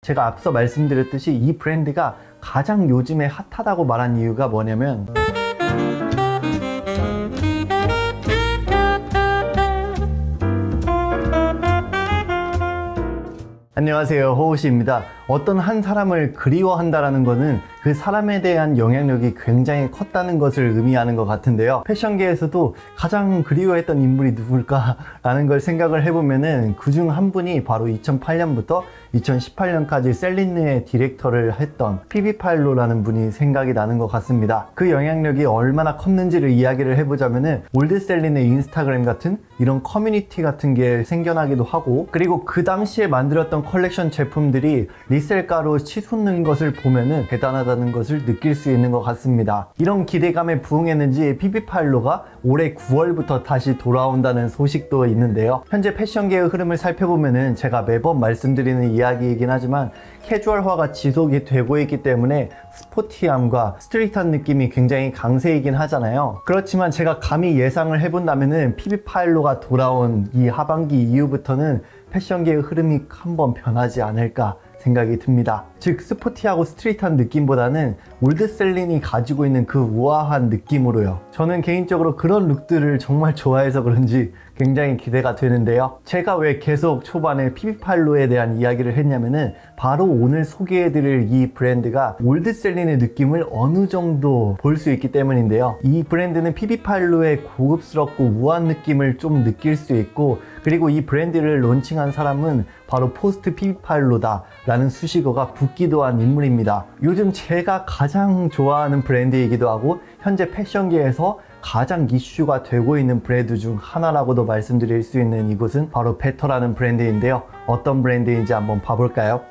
제가 앞서 말씀드렸듯이 이 브랜드가 가장 요즘에 핫하다고 말한 이유가 뭐냐면 안녕하세요, 호우씨입니다. 어떤 한 사람을 그리워한다는 것은 그 사람에 대한 영향력이 굉장히 컸다는 것을 의미하는 것 같은데요. 패션계에서도 가장 그리워했던 인물이 누굴까라는 걸 생각을 해보면은 그중 한 분이 바로 2008년부터 2018년까지 셀린느의 디렉터를 했던 피비팔로라는 분이 생각이 나는 것 같습니다. 그 영향력이 얼마나 컸는지를 이야기를 해보자면은 올드 셀린의 인스타그램 같은 이런 커뮤니티 같은 게 생겨나기도 하고, 그리고 그 당시에 만들었던 컬렉션 제품들이 리셀가로 치솟는 것을 보면은 대단하다는 것을 느낄 수 있는 것 같습니다. 이런 기대감에 부응했는지 피비팔로가 올해 9월부터 다시 돌아온다는 소식도 있는데요. 현재 패션계의 흐름을 살펴보면은 제가 매번 말씀드리는 이야기이긴 하지만 캐주얼화가 지속이 되고 있기 때문에 스포티함과 스트릿한 느낌이 굉장히 강세이긴 하잖아요. 그렇지만 제가 감히 예상을 해본다면은 피비팔로가 돌아온 이 하반기 이후부터는 패션계의 흐름이 한번 변하지 않을까 생각이 듭니다. 즉 스포티하고 스트릿한 느낌보다는 올드 셀린이 가지고 있는 그 우아한 느낌으로요. 저는 개인적으로 그런 룩들을 정말 좋아해서 그런지 굉장히 기대가 되는데요. 제가 왜 계속 초반에 피비팔로에 대한 이야기를 했냐면은 바로 오늘 소개해드릴 이 브랜드가 올드 셀린의 느낌을 어느 정도 볼 수 있기 때문인데요. 이 브랜드는 피비팔로의 고급스럽고 우아한 느낌을 좀 느낄 수 있고, 그리고 이 브랜드를 론칭한 사람은 바로 포스트 피비팔로다 라는 수식어가 붙기도 한 인물입니다. 요즘 제가 가장 좋아하는 브랜드이기도 하고 현재 패션계에서 가장 이슈가 되고 있는 브랜드 중 하나라고도 말씀드릴 수 있는 이곳은 바로 베터라는 브랜드인데요. 어떤 브랜드인지 한번 봐볼까요?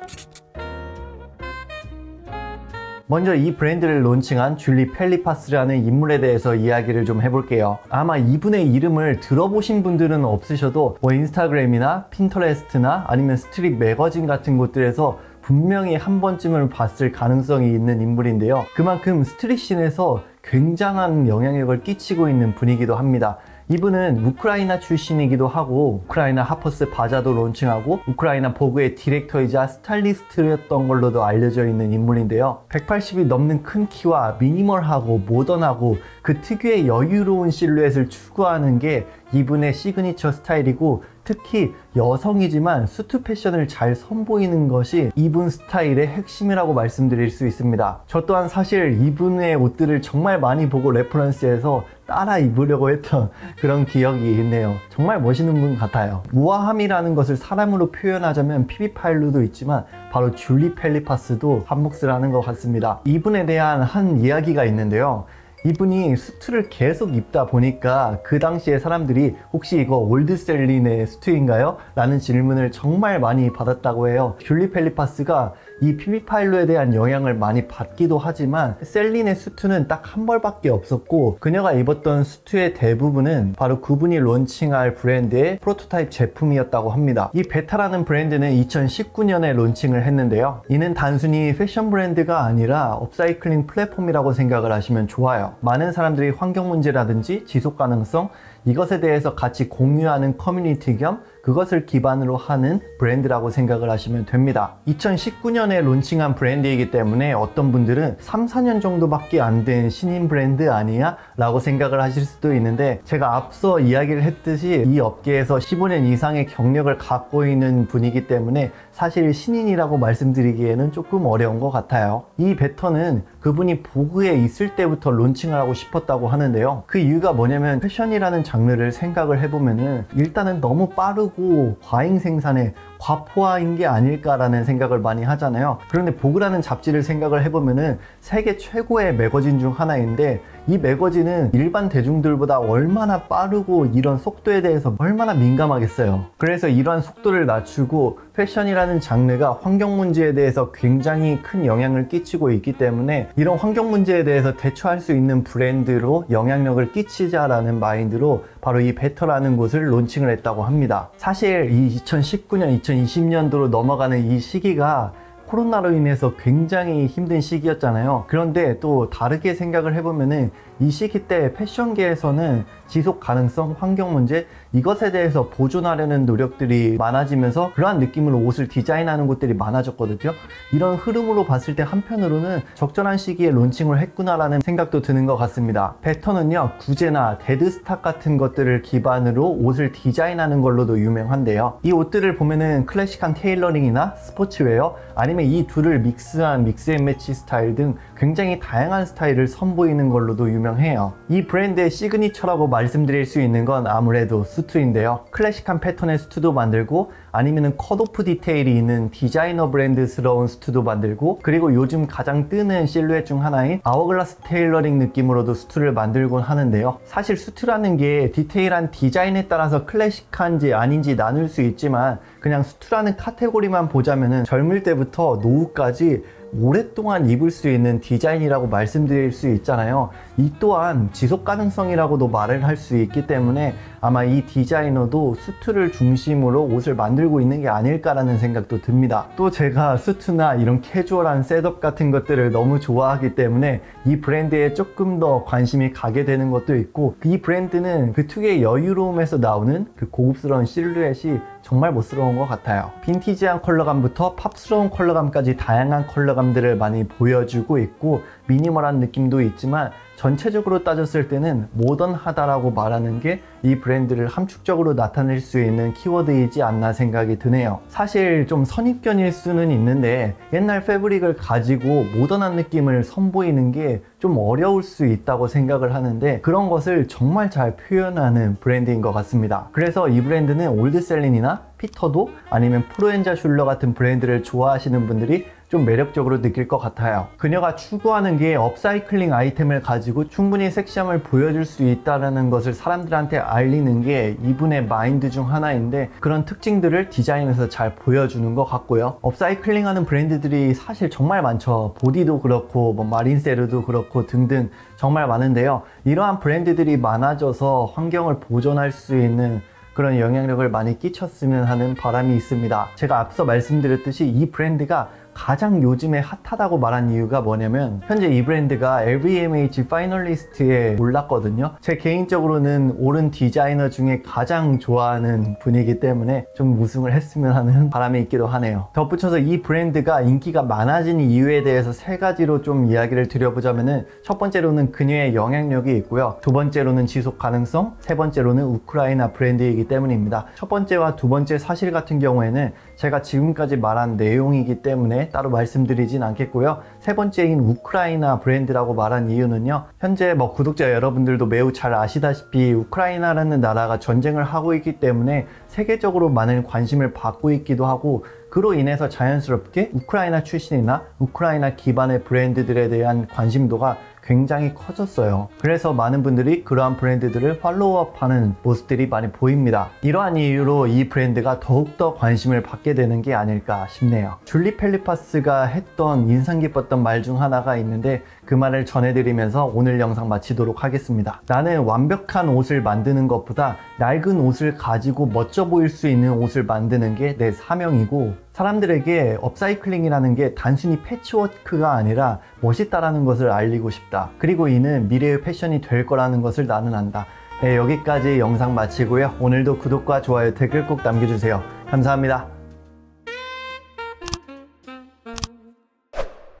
먼저 이 브랜드를 론칭한 줄리 펠리파스라는 인물에 대해서 이야기를 좀 해볼게요. 아마 이분의 이름을 들어보신 분들은 없으셔도 인스타그램이나 핀터레스트나 아니면 스트릿 매거진 같은 곳들에서 분명히 한 번쯤은 봤을 가능성이 있는 인물인데요. 그만큼 스트릿씬에서 굉장한 영향력을 끼치고 있는 분이기도 합니다. 이분은 우크라이나 출신이기도 하고 우크라이나 하퍼스 바자도 론칭하고 우크라이나 보그의 디렉터이자 스타일리스트였던 걸로도 알려져 있는 인물인데요. 180이 넘는 큰 키와 미니멀하고 모던하고 그 특유의 여유로운 실루엣을 추구하는 게 이분의 시그니처 스타일이고, 특히 여성이지만 수트 패션을 잘 선보이는 것이 이분 스타일의 핵심이라고 말씀드릴 수 있습니다. 저 또한 사실 이분의 옷들을 정말 많이 보고 레퍼런스해서 따라 입으려고 했던 그런 기억이 있네요. 정말 멋있는 분 같아요. 우아함이라는 것을 사람으로 표현하자면 피비팔로도 있지만 바로 줄리 펠리파스도 한몫을 하는 것 같습니다. 이분에 대한 한 이야기가 있는데요. 이분이 수트를 계속 입다 보니까 그 당시에 사람들이 혹시 이거 올드 셀린의 수트인가요? 라는 질문을 정말 많이 받았다고 해요. 줄리 펠리파스가 이 피비팔로에 대한 영향을 많이 받기도 하지만 셀린의 수트는 딱 한 벌밖에 없었고, 그녀가 입었던 수트의 대부분은 바로 그분이 론칭할 브랜드의 프로토타입 제품이었다고 합니다. 이 베타라는 브랜드는 2019년에 론칭을 했는데요. 이는 단순히 패션 브랜드가 아니라 업사이클링 플랫폼이라고 생각을 하시면 좋아요. 많은 사람들이 환경 문제라든지 지속 가능성, 이것에 대해서 같이 공유하는 커뮤니티 겸 그것을 기반으로 하는 브랜드라고 생각을 하시면 됩니다. 2019년에 론칭한 브랜드이기 때문에 어떤 분들은 3, 4년 정도밖에 안 된 신인 브랜드 아니야? 라고 생각을 하실 수도 있는데, 제가 앞서 이야기를 했듯이 이 업계에서 15년 이상의 경력을 갖고 있는 분이기 때문에 사실 신인이라고 말씀드리기에는 조금 어려운 것 같아요. 이 베터는 그분이 보그에 있을 때부터 론칭을 하고 싶었다고 하는데요. 그 이유가 뭐냐면 패션이라는 장르를 생각을 해보면은 일단은 너무 빠르고 과잉 생산에 과포화인 게 아닐까라는 생각을 많이 하잖아요. 그런데 보그라는 잡지를 생각을 해보면은 세계 최고의 매거진 중 하나인데, 이 매거진은 일반 대중들보다 얼마나 빠르고 이런 속도에 대해서 얼마나 민감하겠어요. 그래서 이러한 속도를 낮추고 패션이라는 장르가 환경 문제에 대해서 굉장히 큰 영향을 끼치고 있기 때문에 이런 환경 문제에 대해서 대처할 수 있는 브랜드로 영향력을 끼치자라는 마인드로 바로 이 베터라는 곳을 론칭을 했다고 합니다. 사실 이 2019년, 2020년도로 넘어가는 이 시기가 코로나로 인해서 굉장히 힘든 시기였잖아요. 그런데 또 다르게 생각을 해보면은 이 시기 때 패션계에서는 지속 가능성, 환경 문제 이것에 대해서 보존하려는 노력들이 많아지면서 그러한 느낌으로 옷을 디자인하는 곳들이 많아졌거든요. 이런 흐름으로 봤을 때 한편으로는 적절한 시기에 론칭을 했구나라는 생각도 드는 것 같습니다. 베터는요, 구제나 데드스탁 같은 것들을 기반으로 옷을 디자인하는 걸로도 유명한데요. 이 옷들을 보면은 클래식한 테일러링이나 스포츠웨어 아니면 이 둘을 믹스한 믹스앤매치 스타일 등 굉장히 다양한 스타일을 선보이는 걸로도 유명해요. 이 브랜드의 시그니처라고 말씀드릴 수 있는 건 아무래도 수트인데요. 클래식한 패턴의 수트도 만들고 아니면은 컷오프 디테일이 있는 디자이너 브랜드스러운 수트도 만들고 그리고 요즘 가장 뜨는 실루엣 중 하나인 아워글라스 테일러링 느낌으로도 수트를 만들곤 하는데요. 사실 수트라는 게 디테일한 디자인에 따라서 클래식한지 아닌지 나눌 수 있지만 그냥 수트라는 카테고리만 보자면은 젊을 때부터 노후까지 오랫동안 입을 수 있는 디자인이라고 말씀드릴 수 있잖아요. 이 또한 지속 가능성이라고도 말을 할 수 있기 때문에 아마 이 디자이너도 수트를 중심으로 옷을 만들고 있는 게 아닐까라는 생각도 듭니다. 또 제가 수트나 이런 캐주얼한 셋업 같은 것들을 너무 좋아하기 때문에 이 브랜드에 조금 더 관심이 가게 되는 것도 있고 이 브랜드는 그 특유의 여유로움에서 나오는 그 고급스러운 실루엣이 정말 멋스러운 것 같아요. 빈티지한 컬러감부터 팝스러운 컬러감까지 다양한 컬러감들을 많이 보여주고 있고 미니멀한 느낌도 있지만 전체적으로 따졌을 때는 모던하다라고 말하는 게 이 브랜드를 함축적으로 나타낼 수 있는 키워드이지 않나 생각이 드네요. 사실 좀 선입견일 수는 있는데 옛날 패브릭을 가지고 모던한 느낌을 선보이는 게 좀 어려울 수 있다고 생각을 하는데 그런 것을 정말 잘 표현하는 브랜드인 것 같습니다. 그래서 이 브랜드는 올드셀린이나 피터도 아니면 프로엔자 슐러 같은 브랜드를 좋아하시는 분들이 좀 매력적으로 느낄 것 같아요. 그녀가 추구하는 게 업사이클링 아이템을 가지고 충분히 섹시함을 보여줄 수 있다는 것을 사람들한테 알리는 게 이분의 마인드 중 하나인데 그런 특징들을 디자인에서 잘 보여주는 것 같고요. 업사이클링 하는 브랜드들이 사실 정말 많죠. 보디도 그렇고 뭐 마린세르도 그렇고 등등 정말 많은데요. 이러한 브랜드들이 많아져서 환경을 보존할 수 있는 그런 영향력을 많이 끼쳤으면 하는 바람이 있습니다. 제가 앞서 말씀드렸듯이 이 브랜드가 가장 요즘에 핫하다고 말한 이유가 뭐냐면 현재 이 브랜드가 LVMH 파이널리스트에 올랐거든요. 제 개인적으로는 오른 디자이너 중에 가장 좋아하는 분이기 때문에 좀 우승을 했으면 하는 바람이 있기도 하네요. 덧붙여서 이 브랜드가 인기가 많아진 이유에 대해서 세 가지로 좀 이야기를 드려보자면은 첫 번째로는 그녀의 영향력이 있고요. 두 번째로는 지속 가능성, 세 번째로는 우크라이나 브랜드이기 때문입니다. 첫 번째와 두 번째 사실 같은 경우에는 제가 지금까지 말한 내용이기 때문에 따로 말씀드리진 않겠고요. 세 번째인 우크라이나 브랜드라고 말한 이유는요. 현재 뭐 구독자 여러분들도 매우 잘 아시다시피 우크라이나라는 나라가 전쟁을 하고 있기 때문에 세계적으로 많은 관심을 받고 있기도 하고 그로 인해서 자연스럽게 우크라이나 출신이나 우크라이나 기반의 브랜드들에 대한 관심도가 굉장히 커졌어요. 그래서 많은 분들이 그러한 브랜드들을 팔로우업하는 모습들이 많이 보입니다. 이러한 이유로 이 브랜드가 더욱더 관심을 받게 되는 게 아닐까 싶네요. 줄리 펠리파스가 했던 인상 깊었던 말 중 하나가 있는데 그 말을 전해드리면서 오늘 영상 마치도록 하겠습니다. 나는 완벽한 옷을 만드는 것보다 낡은 옷을 가지고 멋져 보일 수 있는 옷을 만드는 게 내 사명이고 사람들에게 업사이클링이라는 게 단순히 패치워크가 아니라 멋있다라는 것을 알리고 싶다. 그리고 이는 미래의 패션이 될 거라는 것을 나는 안다. 네, 여기까지 영상 마치고요. 오늘도 구독과 좋아요, 댓글 꼭 남겨주세요. 감사합니다.